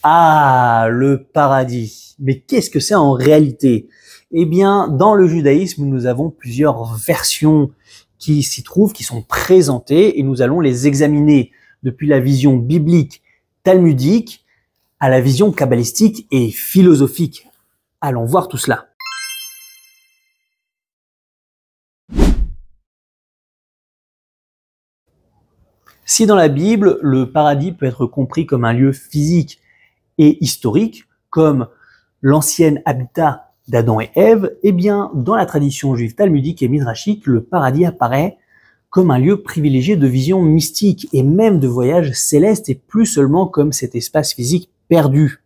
Ah, le paradis. Mais qu'est-ce que c'est en réalité? Eh bien, dans le judaïsme, nous avons plusieurs versions qui s'y trouvent, qui sont présentées, et nous allons les examiner depuis la vision biblique, talmudique, à la vision kabbalistique et philosophique. Allons voir tout cela. Si dans la Bible, le paradis peut être compris comme un lieu physique et historique, comme l'ancien habitat d'Adam et Ève, eh bien, dans la tradition juive talmudique et midrashique, le paradis apparaît comme un lieu privilégié de vision mystique et même de voyage céleste et plus seulement comme cet espace physique perdu.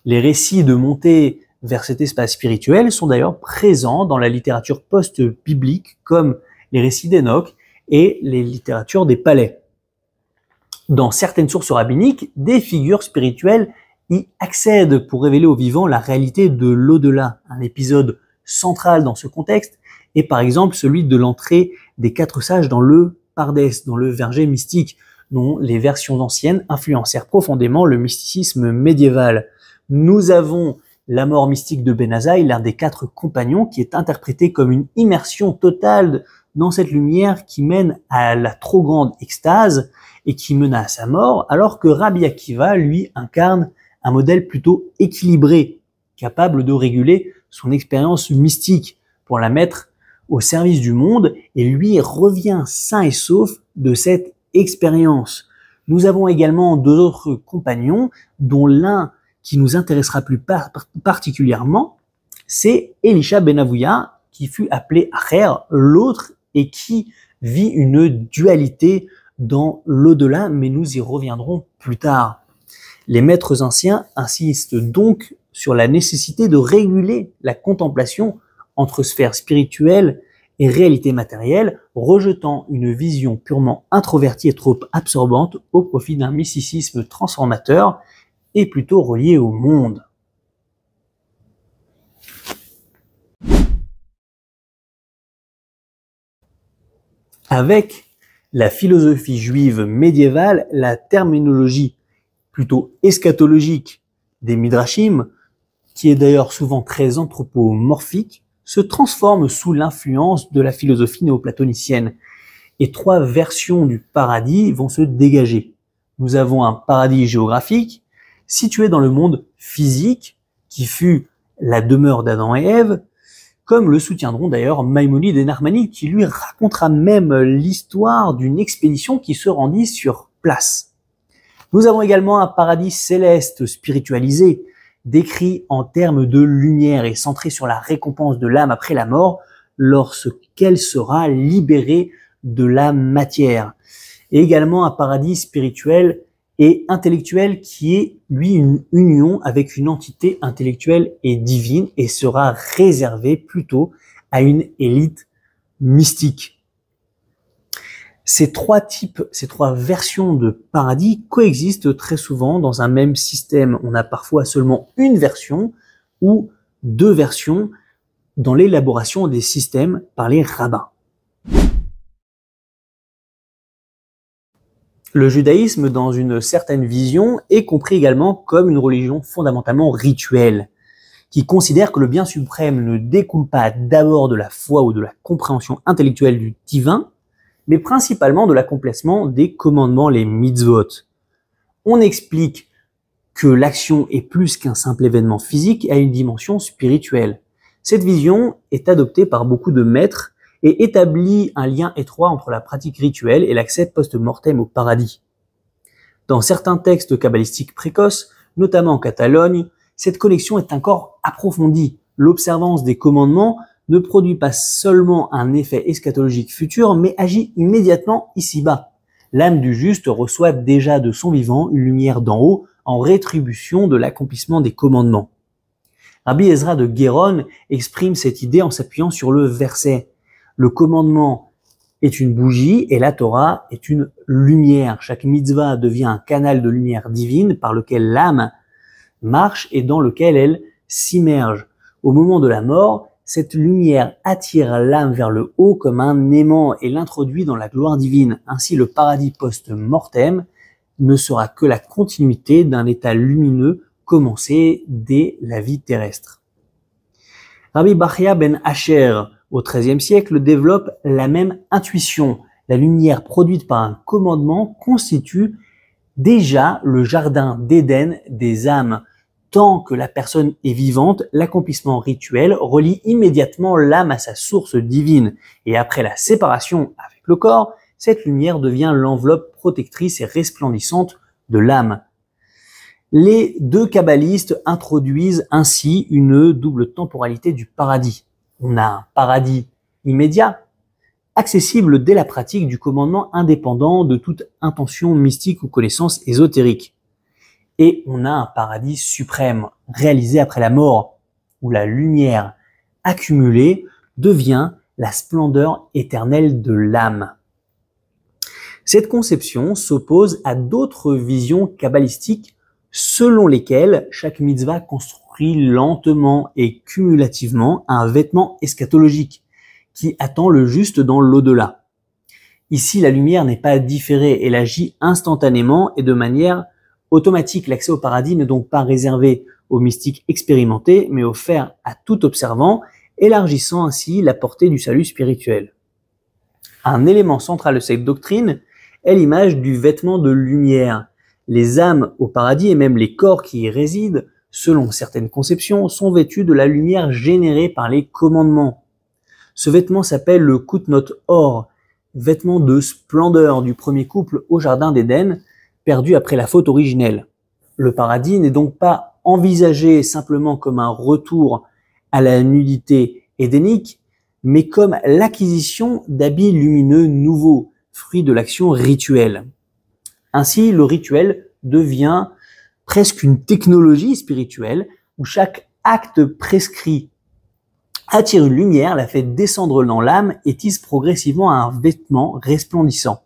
Les récits de montée vers cet espace spirituel sont d'ailleurs présents dans la littérature post-biblique comme les récits d'Enoch et les littératures des palais. Dans certaines sources rabbiniques, des figures spirituelles y accèdent pour révéler aux vivants la réalité de l'au-delà. Un épisode central dans ce contexte est par exemple celui de l'entrée des 4 sages dans le Pardès, dans le verger mystique, dont les versions anciennes influencèrent profondément le mysticisme médiéval. Nous avons la mort mystique de Benazaï, l'un des 4 compagnons, qui est interprété comme une immersion totale dans cette lumière qui mène à la trop grande extase et qui mena à sa mort, alors que Rabbi Akiva, lui, incarne un modèle plutôt équilibré, capable de réguler son expérience mystique pour la mettre au service du monde, et lui revient sain et sauf de cette expérience. Nous avons également 2 autres compagnons, dont l'un qui nous intéressera plus particulièrement, c'est Elisha ben Avouya, qui fut appelé Acher, l'autre, et qui vit une dualité dans l'au-delà, mais nous y reviendrons plus tard. Les maîtres anciens insistent donc sur la nécessité de réguler la contemplation entre sphère spirituelle et réalité matérielle, rejetant une vision purement introvertie et trop absorbante au profit d'un mysticisme transformateur et plutôt relié au monde. Avec la philosophie juive médiévale, la terminologie plutôt eschatologique des midrashim, qui est d'ailleurs souvent très anthropomorphique, se transforme sous l'influence de la philosophie néoplatonicienne. Et 3 versions du paradis vont se dégager. Nous avons un paradis géographique, situé dans le monde physique, qui fut la demeure d'Adam et Ève, comme le soutiendront d'ailleurs Maïmonide et Narmani, qui lui racontera même l'histoire d'une expédition qui se rendit sur place. Nous avons également un paradis céleste spiritualisé, décrit en termes de lumière et centré sur la récompense de l'âme après la mort, lorsqu'elle sera libérée de la matière. Et également un paradis spirituel et intellectuel qui est, lui, une union avec une entité intellectuelle et divine et sera réservé plutôt à une élite mystique. Ces 3 versions de paradis coexistent très souvent dans un même système. On a parfois seulement une version ou 2 versions dans l'élaboration des systèmes par les rabbins. Le judaïsme, dans une certaine vision, est compris également comme une religion fondamentalement rituelle, qui considère que le bien suprême ne découle pas d'abord de la foi ou de la compréhension intellectuelle du divin, mais principalement de l'accomplissement des commandements, les mitzvot. On explique que l'action est plus qu'un simple événement physique et a une dimension spirituelle. Cette vision est adoptée par beaucoup de maîtres et établit un lien étroit entre la pratique rituelle et l'accès post-mortem au paradis. Dans certains textes kabbalistiques précoces, notamment en Catalogne, cette connexion est encore approfondie. L'observance des commandements ne produit pas seulement un effet eschatologique futur, mais agit immédiatement ici-bas. L'âme du juste reçoit déjà de son vivant une lumière d'en haut en rétribution de l'accomplissement des commandements. Rabbi Ezra de Guéron exprime cette idée en s'appuyant sur le verset. Le commandement est une bougie et la Torah est une lumière. Chaque mitzvah devient un canal de lumière divine par lequel l'âme marche et dans lequel elle s'immerge. Au moment de la mort, cette lumière attire l'âme vers le haut comme un aimant et l'introduit dans la gloire divine. Ainsi, le paradis post-mortem ne sera que la continuité d'un état lumineux commencé dès la vie terrestre. Rabbi Bachya ben Asher, au XIIIe siècle, développe la même intuition. La lumière produite par un commandement constitue déjà le jardin d'Éden des âmes. Tant que la personne est vivante, l'accomplissement rituel relie immédiatement l'âme à sa source divine. Et après la séparation avec le corps, cette lumière devient l'enveloppe protectrice et resplendissante de l'âme. Les deux kabbalistes introduisent ainsi une double temporalité du paradis. On a un paradis immédiat, accessible dès la pratique du commandement indépendant de toute intention mystique ou connaissance ésotérique. Et on a un paradis suprême, réalisé après la mort, où la lumière accumulée devient la splendeur éternelle de l'âme. Cette conception s'oppose à d'autres visions kabbalistiques selon lesquelles chaque mitzvah construit lentement et cumulativement un vêtement eschatologique qui attend le juste dans l'au-delà. Ici, la lumière n'est pas différée, elle agit instantanément et de manière automatique. L'accès au paradis n'est donc pas réservé aux mystiques expérimentés, mais offert à tout observant, élargissant ainsi la portée du salut spirituel. Un élément central de cette doctrine est l'image du vêtement de lumière. Les âmes au paradis et même les corps qui y résident, selon certaines conceptions, sont vêtus de la lumière générée par les commandements. Ce vêtement s'appelle le Kutnot Or, vêtement de splendeur du premier couple au jardin d'Éden, perdu après la faute originelle. Le paradis n'est donc pas envisagé simplement comme un retour à la nudité édénique, mais comme l'acquisition d'habits lumineux nouveaux, fruit de l'action rituelle. Ainsi, le rituel devient presque une technologie spirituelle où chaque acte prescrit attire une lumière, la fait descendre dans l'âme et tisse progressivement un vêtement resplendissant.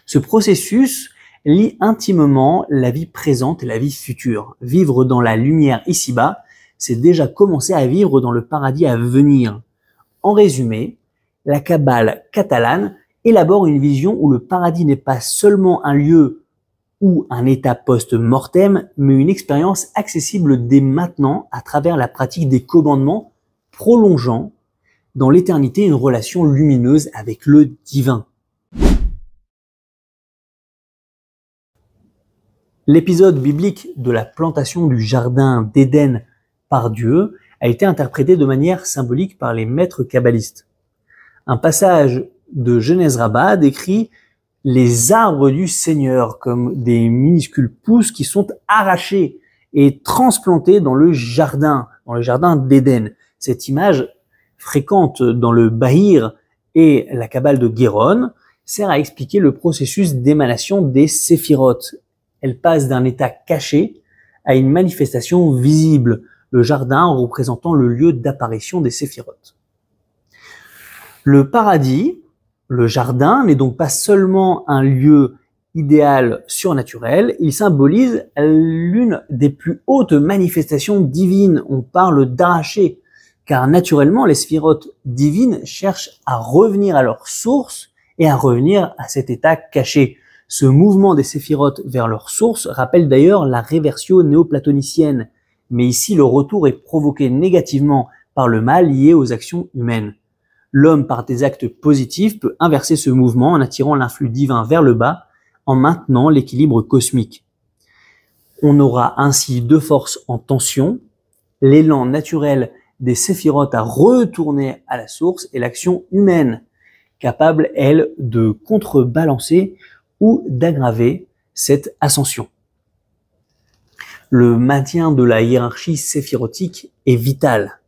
Ce processus lie intimement la vie présente et la vie future. Vivre dans la lumière ici-bas, c'est déjà commencer à vivre dans le paradis à venir. En résumé, la Kabbale catalane élabore une vision où le paradis n'est pas seulement un lieu ou un état post-mortem, mais une expérience accessible dès maintenant à travers la pratique des commandements, prolongeant dans l'éternité une relation lumineuse avec le divin. L'épisode biblique de la plantation du jardin d'Éden par Dieu a été interprété de manière symbolique par les maîtres kabbalistes. Un passage de Genèse Rabbah décrit les arbres du Seigneur comme des minuscules pousses qui sont arrachées et transplantées dans le jardin d'Éden. Cette image fréquente dans le Bahir et la Kabbale de Guéron sert à expliquer le processus d'émanation des séphirotes. Elle passe d'un état caché à une manifestation visible, le jardin représentant le lieu d'apparition des séphirotes. Le paradis, le jardin, n'est donc pas seulement un lieu idéal surnaturel, il symbolise l'une des plus hautes manifestations divines. On parle d'arracher, car naturellement les séphirotes divines cherchent à revenir à leur source et à revenir à cet état caché. Ce mouvement des séphirotes vers leur source rappelle d'ailleurs la réversio néoplatonicienne, mais ici le retour est provoqué négativement par le mal lié aux actions humaines. L'homme, par des actes positifs, peut inverser ce mouvement en attirant l'influx divin vers le bas, en maintenant l'équilibre cosmique. On aura ainsi deux forces en tension, l'élan naturel des séphirotes à retourner à la source et l'action humaine, capable, elle, de contrebalancer ou d'aggraver cette ascension. Le maintien de la hiérarchie séphirotique est vital,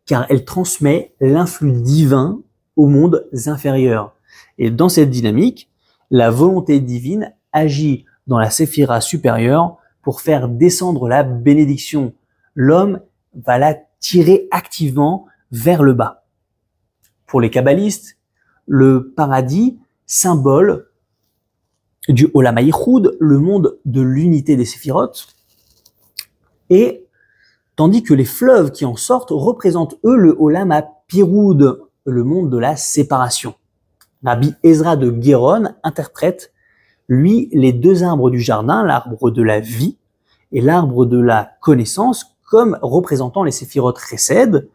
car elle transmet l'influx divin aux mondes inférieurs. Et dans cette dynamique, la volonté divine agit dans la séphira supérieure pour faire descendre la bénédiction. L'homme va la tirer activement vers le bas. Pour les kabbalistes, le paradis, symbole du Olam HaYichud, le monde de l'unité des séphirotes, et tandis que les fleuves qui en sortent représentent eux le Olam HaPirud, le monde de la séparation. Rabbi Ezra de Guéron interprète Lui, les deux arbres du jardin, l'arbre de la vie et l'arbre de la connaissance, comme représentant les séphirotes Chesed,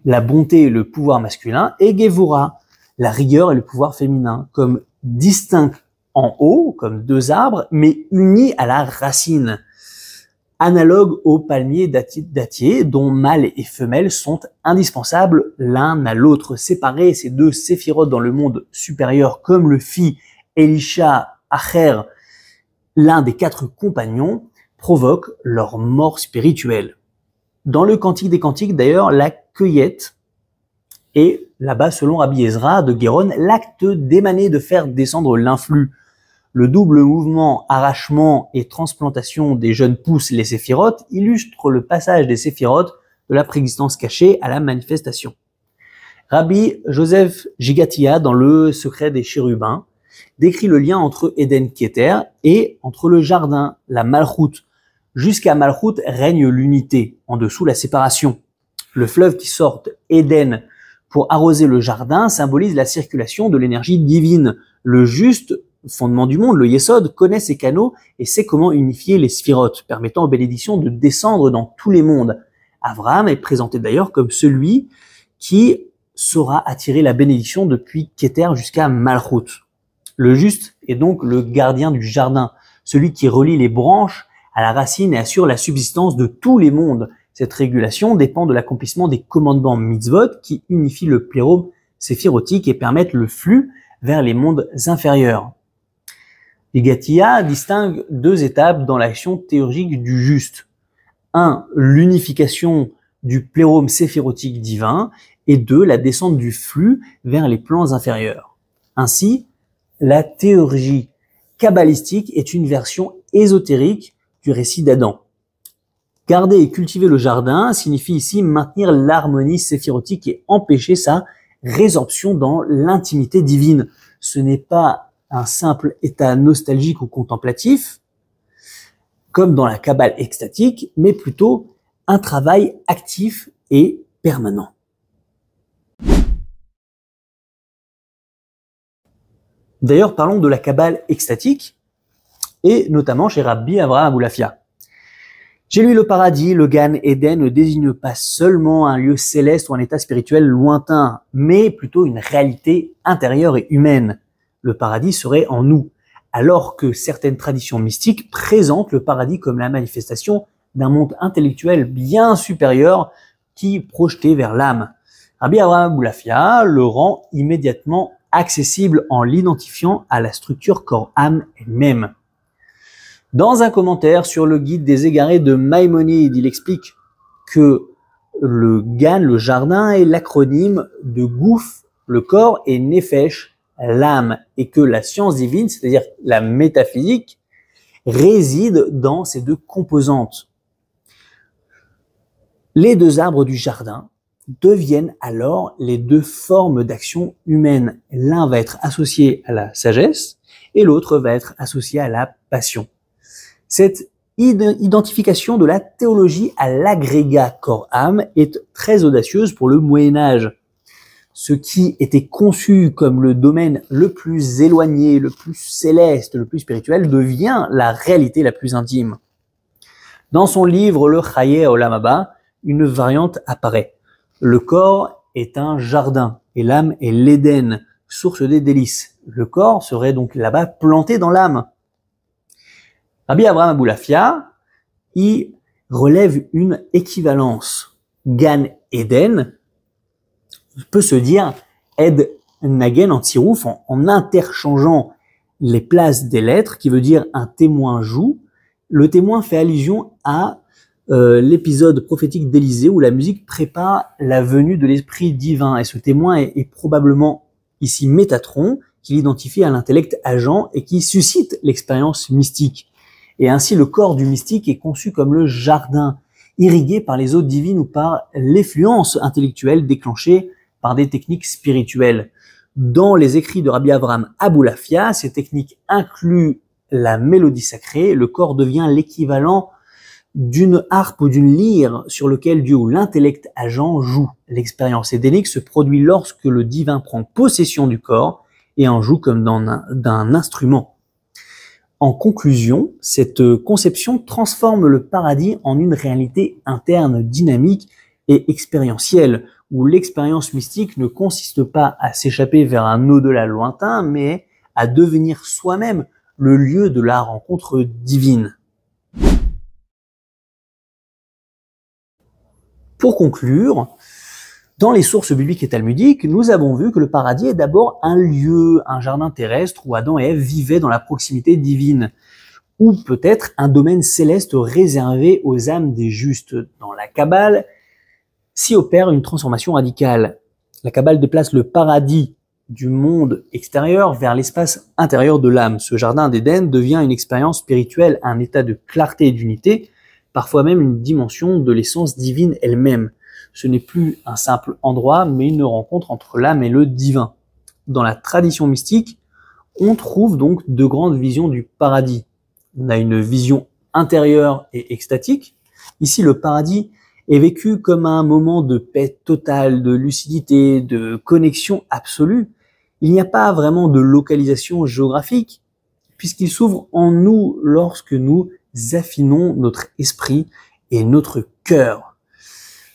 la bonté et le pouvoir masculin, et Gevura, la rigueur et le pouvoir féminin, comme distincts en haut, comme deux arbres, mais unis à la racine, analogue aux palmiers dattiers, dont mâles et femelles sont indispensables l'un à l'autre. Séparer ces deux séphirotes dans le monde supérieur, comme le fit Elisha Acher, l'un des 4 compagnons, provoque leur mort spirituelle. Dans le Cantique des Cantiques, d'ailleurs, la cueillette est, là-bas, selon Rabbi Ezra de Guéron, l'acte d'émaner, de faire descendre l'influx. Le double mouvement arrachement et transplantation des jeunes pousses, les séphirotes, illustre le passage des séphirotes de la préexistence cachée à la manifestation. Rabbi Joseph Gigatia, dans le Secret des chérubins, décrit le lien entre Éden Keter et entre le jardin, la Malchut. Jusqu'à Malchut règne l'unité, en dessous la séparation. Le fleuve qui sort d'Éden pour arroser le jardin symbolise la circulation de l'énergie divine. Le juste fondement du monde, le Yesod, connaît ses canaux et sait comment unifier les sphirotes, permettant aux bénédictions de descendre dans tous les mondes. Abraham est présenté d'ailleurs comme celui qui saura attirer la bénédiction depuis Keter jusqu'à Malchut. Le juste est donc le gardien du jardin, celui qui relie les branches à la racine et assure la subsistance de tous les mondes. Cette régulation dépend de l'accomplissement des commandements mitzvot qui unifient le plérome séphirotique et permettent le flux vers les mondes inférieurs. Gigatia distingue 2 étapes dans l'action théurgique du juste. 1. L'unification du plérome séphirotique divin et 2. La descente du flux vers les plans inférieurs. Ainsi, la théurgie kabbalistique est une version ésotérique du récit d'Adam. Garder et cultiver le jardin signifie ici maintenir l'harmonie séphirotique et empêcher sa résorption dans l'intimité divine. Ce n'est pas un simple état nostalgique ou contemplatif, comme dans la Kabbale extatique, mais plutôt un travail actif et permanent. D'ailleurs, parlons de la Kabbale extatique, et notamment chez Rabbi Avraham Aboulafia. Chez lui, le paradis, le Gan Eden, ne désigne pas seulement un lieu céleste ou un état spirituel lointain, mais plutôt une réalité intérieure et humaine. Le paradis serait en nous, alors que certaines traditions mystiques présentent le paradis comme la manifestation d'un monde intellectuel bien supérieur qui projeté vers l'âme. Rabbi Avraham Aboulafia le rend immédiatement accessible en l'identifiant à la structure corps-âme elle-même. Dans un commentaire sur le guide des égarés de Maïmonide, il explique que le Gan, le jardin, est l'acronyme de Gouf, le corps, et Nefesh, l'âme, et que la science divine, c'est-à-dire la métaphysique, réside dans ces 2 composantes. Les 2 arbres du jardin deviennent alors les 2 formes d'action humaine. L'un va être associé à la sagesse et l'autre va être associé à la passion. Cette identification de la théologie à l'agrégat corps-âme est très audacieuse pour le Moyen-Âge. Ce qui était conçu comme le domaine le plus éloigné, le plus céleste, le plus spirituel, devient la réalité la plus intime. Dans son livre Le Chaye Olam Haba, une variante apparaît. Le corps est un jardin et l'âme est l'Éden, source des délices. Le corps serait donc là-bas planté dans l'âme. Rabbi Avraham Aboulafia y relève une équivalence. Gan Eden peut se dire Ed Nagen en tirouf, en interchangeant les places des lettres, qui veut dire un témoin joue. Le témoin fait allusion à l'épisode prophétique d'Élisée où la musique prépare la venue de l'esprit divin. Et ce témoin est probablement ici Métatron, qui l'identifie à l'intellect agent et qui suscite l'expérience mystique. Et ainsi, le corps du mystique est conçu comme le jardin, irrigué par les eaux divines ou par l'effluence intellectuelle déclenchée par des techniques spirituelles. Dans les écrits de Rabbi Avraham Aboulafia, ces techniques incluent la mélodie sacrée. Le corps devient l'équivalent d'une harpe ou d'une lyre sur lequel Dieu ou l'intellect agent joue. L'expérience édénique se produit lorsque le divin prend possession du corps et en joue comme d'un instrument. En conclusion, cette conception transforme le paradis en une réalité interne, dynamique et expérientielle, où l'expérience mystique ne consiste pas à s'échapper vers un au-delà lointain, mais à devenir soi-même le lieu de la rencontre divine. Pour conclure, dans les sources bibliques et talmudiques, nous avons vu que le paradis est d'abord un lieu, un jardin terrestre où Adam et Ève vivaient dans la proximité divine, ou peut-être un domaine céleste réservé aux âmes des justes. Dans la Kabbale, s'y opère une transformation radicale. La Kabbale déplace le paradis du monde extérieur vers l'espace intérieur de l'âme. Ce jardin d'Éden devient une expérience spirituelle, un état de clarté et d'unité, parfois même une dimension de l'essence divine elle-même. Ce n'est plus un simple endroit, mais une rencontre entre l'âme et le divin. Dans la tradition mystique, on trouve donc deux grandes visions du paradis. On a une vision intérieure et extatique. Ici, le paradis est vécu comme un moment de paix totale, de lucidité, de connexion absolue. Il n'y a pas vraiment de localisation géographique, puisqu'il s'ouvre en nous lorsque nous affinons notre esprit et notre cœur.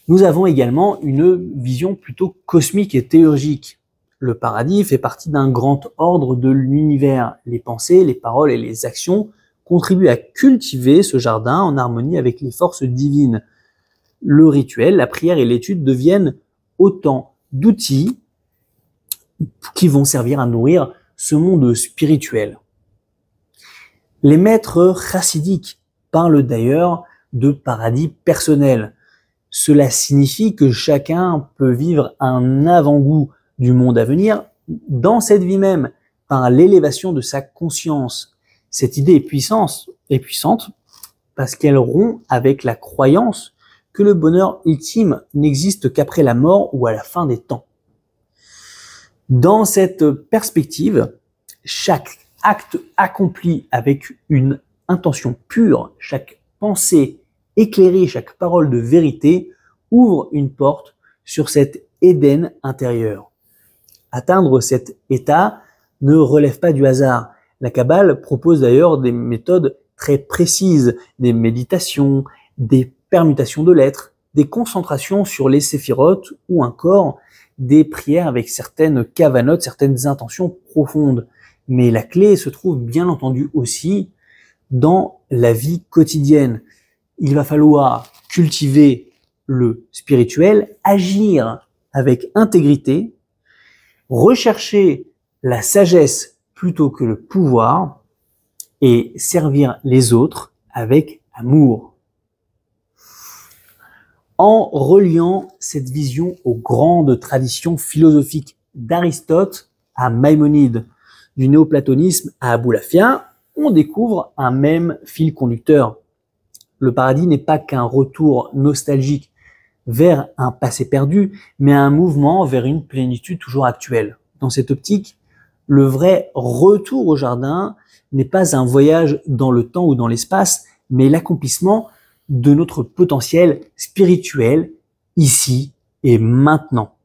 Nous avons également une vision plutôt cosmique et théurgique. Le paradis fait partie d'un grand ordre de l'univers. Les pensées, les paroles et les actions contribuent à cultiver ce jardin en harmonie avec les forces divines. Le rituel, la prière et l'étude deviennent autant d'outils qui vont servir à nourrir ce monde spirituel. Les maîtres chassidiques parlent d'ailleurs de paradis personnel. Cela signifie que chacun peut vivre un avant-goût du monde à venir dans cette vie même, par l'élévation de sa conscience. Cette idée est puissante parce qu'elle rompt avec la croyance que le bonheur ultime n'existe qu'après la mort ou à la fin des temps. Dans cette perspective, chaque acte accompli avec une intention pure, chaque pensée éclairée, chaque parole de vérité ouvre une porte sur cet Éden intérieur. Atteindre cet état ne relève pas du hasard. La Kabbale propose d'ailleurs des méthodes très précises, des méditations, des permutations de lettres, des concentrations sur les séphirotes ou encore des prières avec certaines kavanotes, certaines intentions profondes. Mais la clé se trouve bien entendu aussi dans la vie quotidienne. Il va falloir cultiver le spirituel, agir avec intégrité, rechercher la sagesse plutôt que le pouvoir et servir les autres avec amour. En reliant cette vision aux grandes traditions philosophiques d'Aristote à Maïmonide, du néoplatonisme à Aboulafia, on découvre un même fil conducteur. Le paradis n'est pas qu'un retour nostalgique vers un passé perdu, mais un mouvement vers une plénitude toujours actuelle. Dans cette optique, le vrai retour au jardin n'est pas un voyage dans le temps ou dans l'espace, mais l'accomplissement de notre potentiel spirituel ici et maintenant.